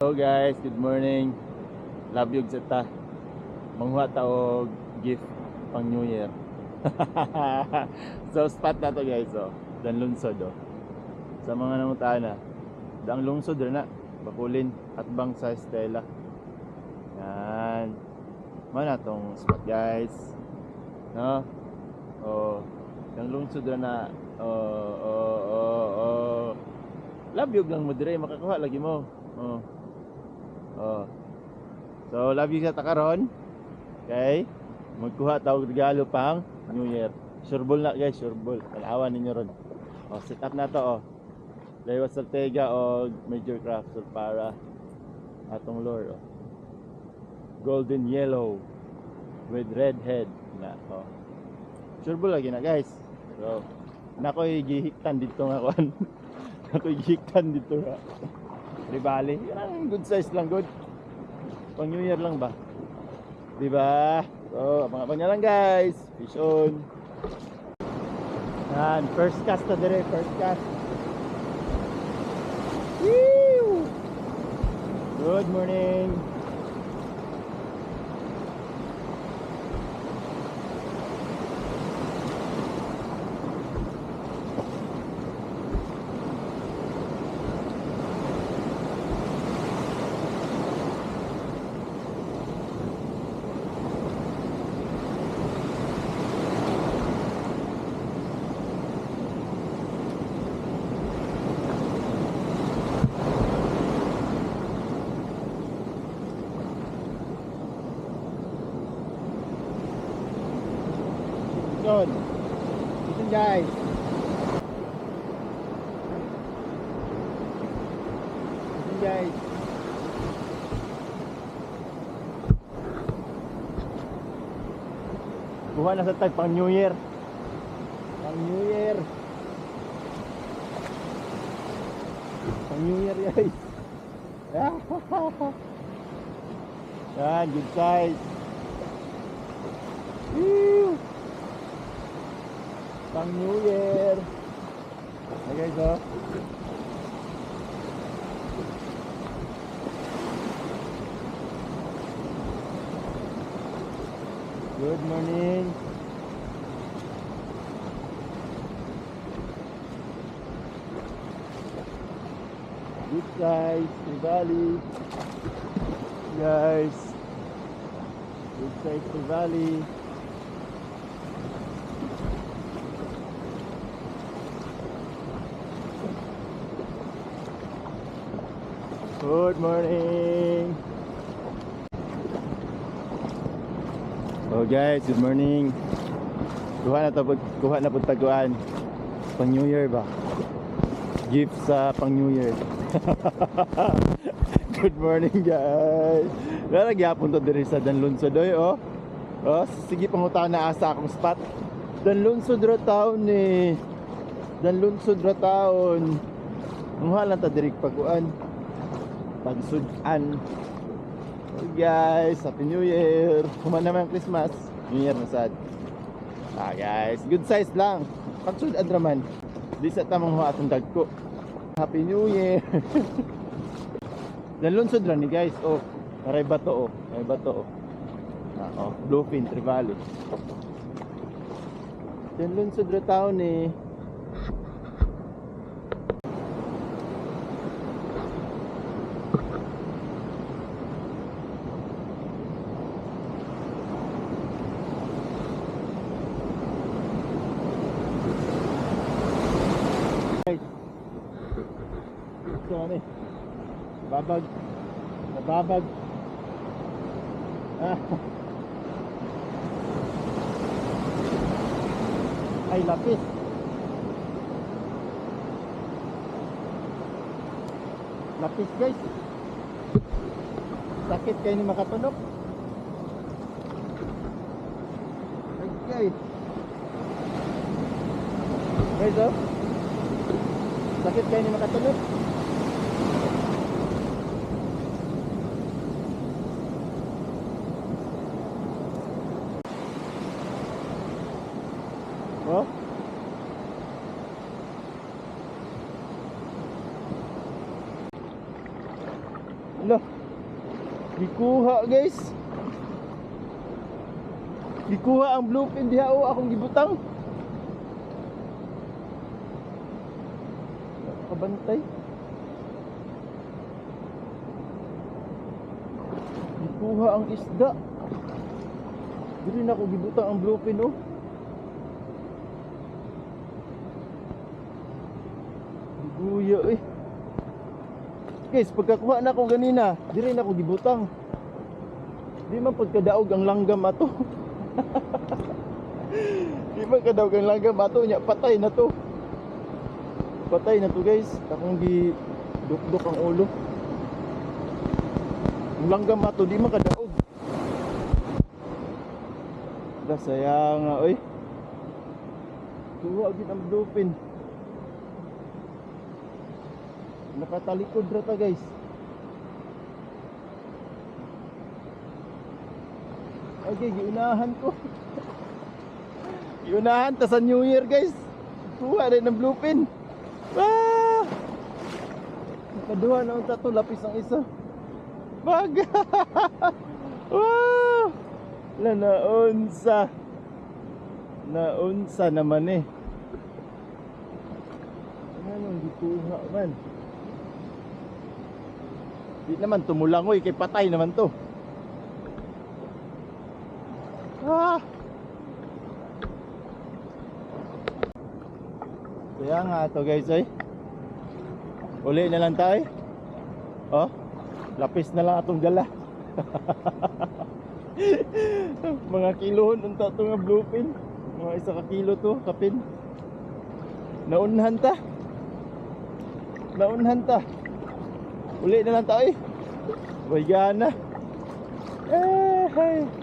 Hello guys, good morning. Love you sa ta. Manghuha ta og gift pang New Year. So spot na to guys, dan lungsod sa mga nangutana. Dang lungsod na Bakulin at bang sa Estela. Yan. Mana tong spot guys. No? Dang lungsod na. Love you lang mo dire makakuha lagi mo. So love you sa takaron. Okay? Magkuha tawag regalo pang New Year. Sureball na guys, sureball. Alawan ninyo ron. Set up na to Lewas Ortega o Major Craft para atong lure golden yellow with red head na sureball lagi na guys. So nakoy gihiktan dito nga kon. Nakoy gihiktan dito nga. Ribali, yan good size lang, good. Pang New Year lang ba? Diba? So, abang-abang na lang guys. Fish on. Yan, first cast na dire, first cast. Woo! Good morning. Listen guys. Listen guys. Kuha na sa tag pang New Year. Pang New Year. Pang New Year guys. Yan, good size. Woo! Pang New Year. Okay guys, good morning. Good size, Trevally. Guys. Good size, Trevally. Good morning. Guys, good morning. Kuha na po taguan. Pang New Year ba? Gift sa pang New Year. Good morning guys. Lalagyan to diri sa Danlunsod sige pangutan na asa akong spot. Danlunsod ra taon ni. Danlunsod ra taon. Muha lang ta diri paguan. Pagsudan. Guys, Happy New Year. Kuman naman Christmas, New Year na sad. Guys, good size lang. Pagsudan raman. Di sa tamang atong dagko. Happy New Year. Danlunsod ra ni guys. Aray bato Aray bato Bluefin Trevally. Danlunsod ra taon ni. Nababag. Ay, lapis. Lapis guys. Sakit kayo ni makatunok. Guys. Guys, sakit kayo ni makatunok. Lah. Gikuha guys. Gikuha ang bluefin diha o akong gibutang. Kabantay. Gikuha ang isda. Dili na ako gibutang ang bluefin oh. Guya eh. Guys, pagkakuha na ko ganina, dili na ako gibutang. Di man pagkadaog ang langgam ato. Di man kadaog ang langgam ato nya patay na to. Patay na to guys. Akong gi dukdok ang ulo. Ang langgam ato di man kadaog. Da sayang nga oy. Tuwa gid ang bluefin. Nakatalikod rata guys. Okay, giunahan ko. Giunahan ta sa New Year guys. Kuha rin ng bluefin. Ah! Nakaduha na unta to, lapis ang isa. Baga! Wow! Naunsa. Naunsa naman eh. Anong gituha man? Di naman tumulangoy kay patay naman to. Ah. Kaya nga to guys ay. Uli na lang tayo. Oh. Lapis na lang atong dala. Mga kilohon unta to nga bluefin. Mga isa ka kilo to kapin. Naunhan ta. Naunhan ta. Uli na lang tayo. May gana. Eh, hey.